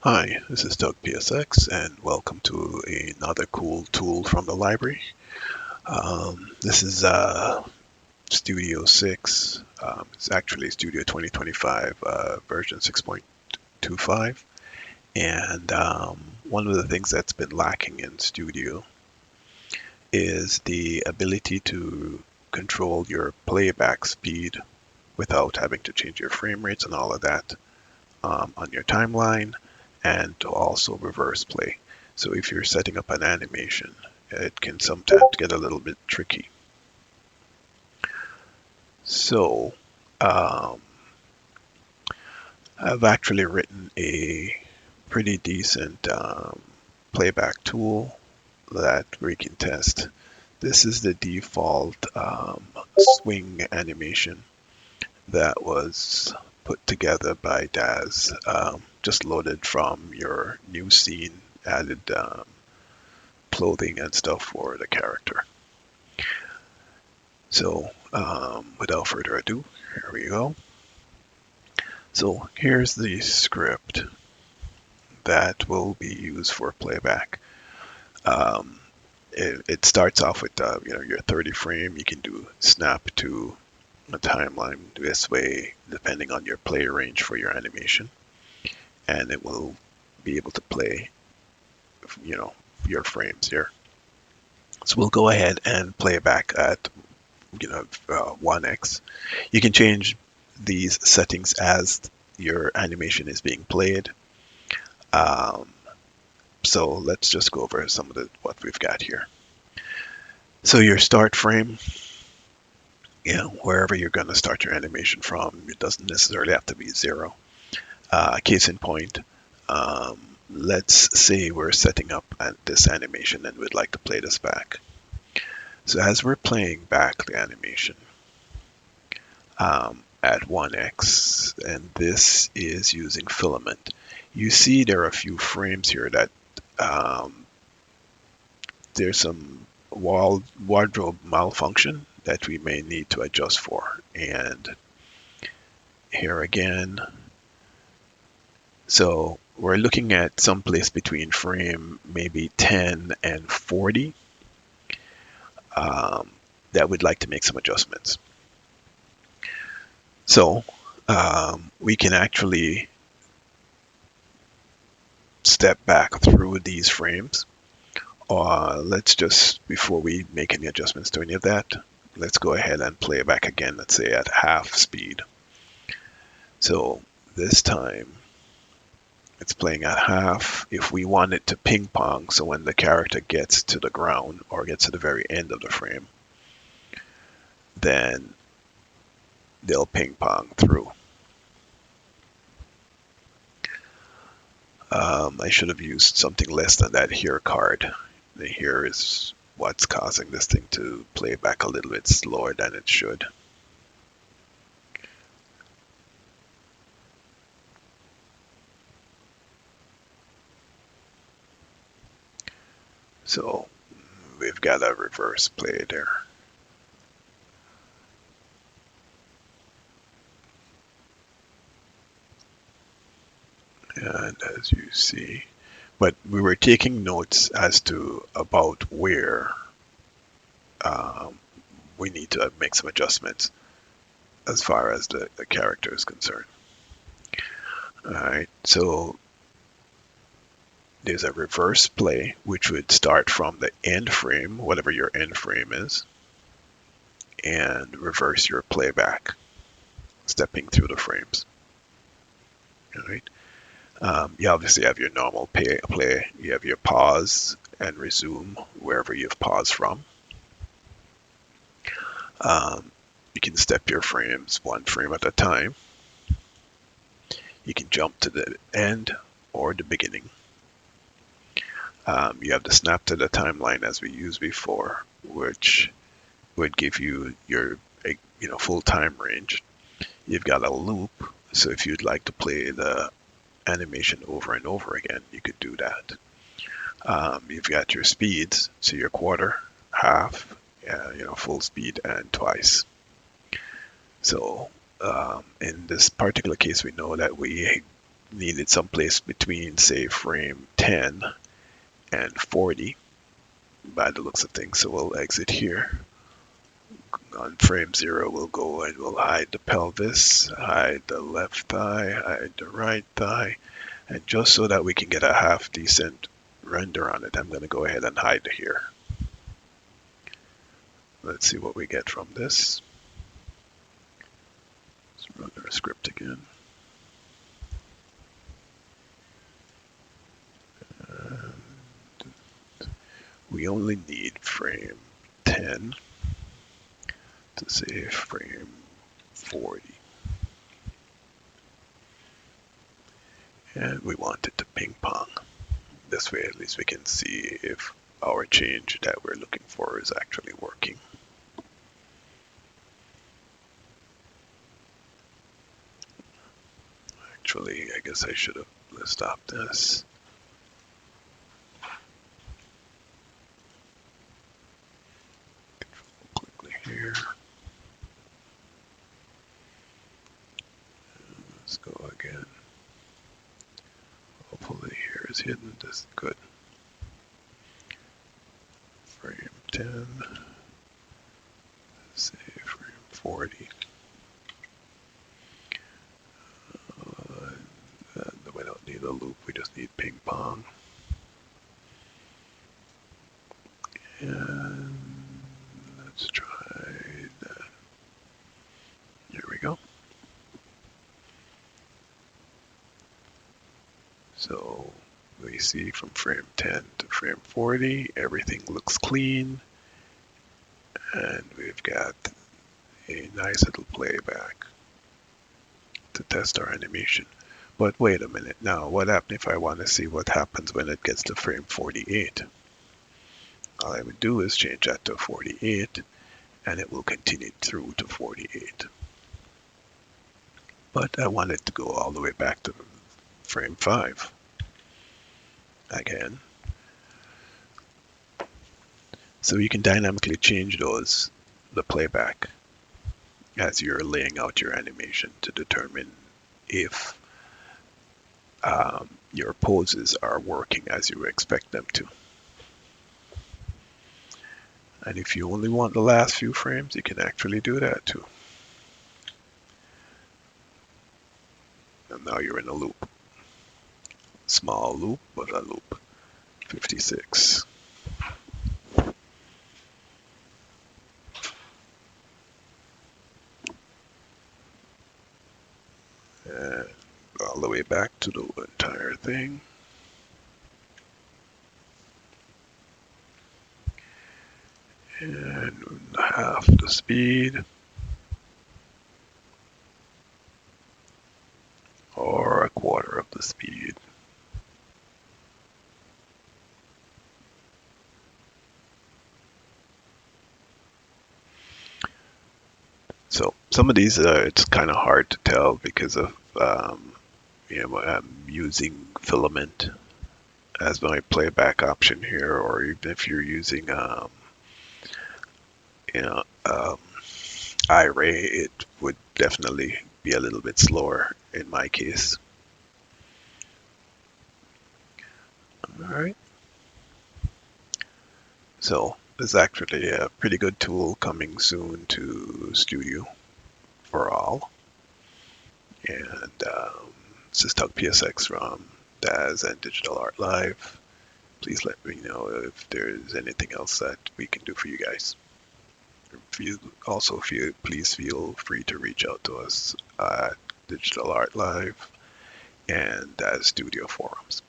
Hi, this is Doug PSX, and welcome to another cool tool from the library. This is Studio 6. It's actually Studio 2025 version 6.25. And one of the things that's been lacking in Studio is the ability to control your playback speed without having to change your frame rates and all of that on your timeline, and to also reverse play. So if you're setting up an animation, it can sometimes get a little bit tricky. So um, I've actually written a pretty decent playback tool that we can test. This is the default swing animation that was put together by Daz, just loaded from your new scene, added clothing and stuff for the character. So without further ado, here we go. So here's the script that will be used for playback. Um, it starts off with your 30 frame. You can do snap to a timeline this way, depending on your play range for your animation, and it will be able to play, you know, your frames here. So we'll go ahead and play back at 1x. You can change these settings as your animation is being played. Um, so let's just go over some of what we've got here. So your start frame, wherever you're going to start your animation from, it doesn't necessarily have to be 0. Case in point, let's say we're setting up this animation and we'd like to play this back. So as we're playing back the animation at 1x, and this is using filament, you see there are a few frames here that there's some wardrobe malfunction that we may need to adjust for. And here again, so we're looking at someplace between frame maybe 10 and 40 that we'd like to make some adjustments. So we can actually step back through these frames. Let's just, before we make any adjustments to any of that, let's go ahead and play it back again, let's say at half speed. So this time it's playing at half. If we want it to ping pong, so when the character gets to the ground or gets to the very end of the frame, then they'll ping pong through. I should have used something less than that here card. The here is what's causing this thing to play back a little bit slower than it should. So we've got a reverse play there. And as you see, but we were taking notes as to about where we need to make some adjustments as far as the character is concerned. All right, so there's a reverse play, which would start from the end frame, whatever your end frame is, and reverse your playback, stepping through the frames. All right. You obviously have your normal play. You have your pause and resume wherever you've paused from. You can step your frames one frame at a time. You can jump to the end or the beginning. You have the snap to the timeline as we used before, which would give you your full time range. You've got a loop, so if you'd like to play the animation over and over again, you could do that. You've got your speeds, so your quarter, half, full speed, and twice. So in this particular case, we know that we needed someplace between, say, frame 10 and 40 by the looks of things. So we'll exit here. On frame 0, we'll go and we'll hide the pelvis, hide the left thigh, hide the right thigh, and just so that we can get a half decent render on it, I'm going to go ahead and hide here. Let's see what we get from this. Let's run our script again. We only need frame 10 to say frame 40. And we want it to ping pong. This way at least we can see if our change that we're looking for is actually working. Actually, I guess I should have stopped this. Quickly here. Let's go again. Hopefully here is hidden. This is good. Frame 10. Say frame 40. We don't need a loop, we just need ping pong. And let's try that. Here we go. So we see from frame 10 to frame 40, everything looks clean. And we've got a nice little playback to test our animation. But wait a minute, now what happens if I want to see what happens when it gets to frame 48? All I would do is change that to 48, and it will continue through to 48. But I want it to go all the way back to frame 5 again. So you can dynamically change the playback, as you're laying out your animation to determine if your poses are working as you expect them to. And if you only want the last few frames, you can actually do that too. And now you're in a loop. Small loop, but a loop. 56. And all the way back to the entire thing. And half the speed. Or a quarter of the speed. So some of these, it's kind of hard to tell because of, I'm using filament as my playback option here, or even if you're using, iRay, it would definitely be a little bit slower in my case. All right. So there's actually a pretty good tool coming soon to Studio for all. And this is Tug PSX from Daz and Digital Art Live. Please let me know if there's anything else that we can do for you guys. Please feel free to reach out to us at Digital Art Live and Daz Studio forums.